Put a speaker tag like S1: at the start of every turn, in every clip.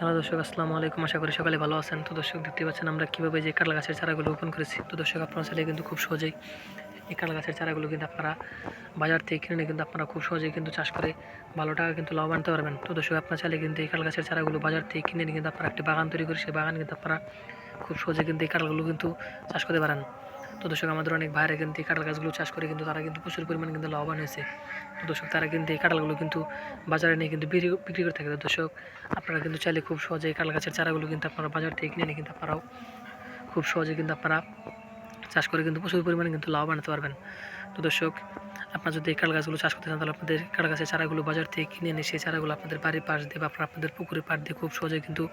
S1: Hello দর্শক, আসসালামু আলাইকুম। আশা করি সকালে ভালো আছেন। তো দর্শক, দেখতে পাচ্ছেন আমরা কীভাবে যে কাঁঠাল গাছের চারাগুলো রোপণ করেছি। তো দর্শক, আপনারা চাইলে কিন্তু খুব সহজেই এই কাঁঠাল গাছের চারাগুলো কিন্তু আপনারা বাজার থেকে কিনে নিয়ে কিন্তু আপনারা খুব সহজেই কিন্তু চাষ করে ভালো টাকা কিন্তু লাভ আনতে পারবেন। তো দর্শক, আপনারা চাইলে কিন্তু এই কাঁঠাল গাছের চারাগুলো বাজার থেকে কিনে নিয়ে কিন্তু আপনারা একটি বাগান তৈরি করে সেই বাগান কিন্তু আপনারা খুব সহজে কিন্তু এই কাঁঠালগুলো কিন্তু চাষ করতে পারেন। তো দর্শক, আমাদের অনেক ভাইরা কিন্তু এই কাঁঠাল গাছগুলো চাষ করে কিন্তু তারা কিন্তু প্রচুর পরিমাণে কিন্তু লাভবান হয়েছে। তো দর্শক, তারা কিন্তু এই কাঁঠালগুলো কিন্তু বাজারে নিয়ে কিন্তু বিক্রি করে থাকে। তো দর্শক, আপনারা কিন্তু চাইলে খুব সহজে এই কাঁঠাল গাছের চারাগুলো কিন্তু আপনারা বাজার থেকে কিনে নিয়ে কিন্তু আপনারাও খুব সহজে কিন্তু আপনারা চাষ করে কিন্তু প্রচুর পরিমাণে কিন্তু লাভ আনতে পারবেন। তো দর্শক, আপনারা যদি এই কাঁঠাল গাছগুলো চাষ করতে চান তাহলে আপনাদের কাঁঠাল গাছের চারাগুলো বাজার থেকে কিনে এনে সেই চারাগুলো আপনাদের বাড়ির পাশ দিয়ে বা আপনাদের পুকুরের পাড় দিয়ে খুব সহজে কিন্তু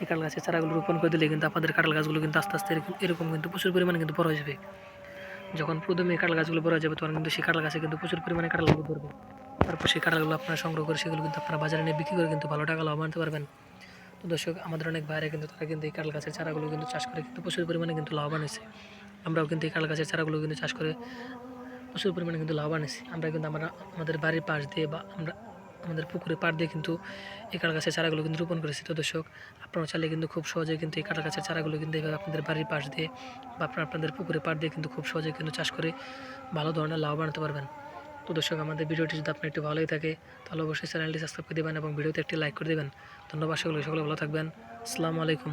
S1: এই কাঁঠাল গাছের চারাগুলো রোপণ করে দিলে কিন্তু আপনাদের কাঁঠাল গাছগুলো কিন্তু আস্তে আস্তে এরকম কিন্তু প্রচুর পরিমাণে কিন্তু বড় হয়ে যাবে। যখন প্রথমে এই কাঁঠাল গাছগুলো বড় হয়ে যাবে তখন কিন্তু সেই কাঁঠাল গাছে কিন্তু প্রচুর পরিমাণে কাঁঠালগুলো ধরবে। তারপর সেই কাঁঠালগুলো আপনারা সংগ্রহ করে সেগুলো কিন্তু আপনারা বাজারে নিয়ে বিক্রি করে কিন্তু ভালো টাকা লাভ আনতে পারবেন। তো দর্শক, আমাদের অনেক বাইরে কিন্তু তারা কিন্তু এই কাঁঠাল গাছের চারাগুলো কিন্তু চাষ করে কিন্তু প্রচুর পরিমাণে কিন্তু লাভবান হয়েছে। আমরাও কিন্তু এই কাঁঠাল গাছের চারাগুলো কিন্তু চাষ করে প্রচুর পরিমাণে কিন্তু লাভবান হয়েছি। আমরা কিন্তু আমাদের বাড়ির পাশ দিয়ে বা আমরা আমাদের পুকুরের পাড় দিয়ে কিন্তু এই কাঁঠাল গাছের চারাগুলো কিন্তু রোপণ করেছি। তো দর্শক, আপনারা চাইলে কিন্তু খুব সহজে কিন্তু এই কাঁঠাল গাছের চারাগুলো কিন্তু এইভাবে আপনাদের বাড়ির পাশ দিয়ে বা আপনাদের পুকুরের পাড় দিয়ে কিন্তু খুব সহজে কিন্তু চাষ করে ভালো ধরনের লাভবান হতে পারবেন। তো দর্শক, আমাদের ভিডিওটি যদি আপনার একটু ভালোই থাকে তাহলে অবশ্যই চ্যানেলটি সাবস্ক্রাইব করে দেবেন এবং ভিডিওতে একটি লাইক করে দেবেন। ধন্যবাদ সকলে ভালো থাকবেন। আসসালামু আলাইকুম।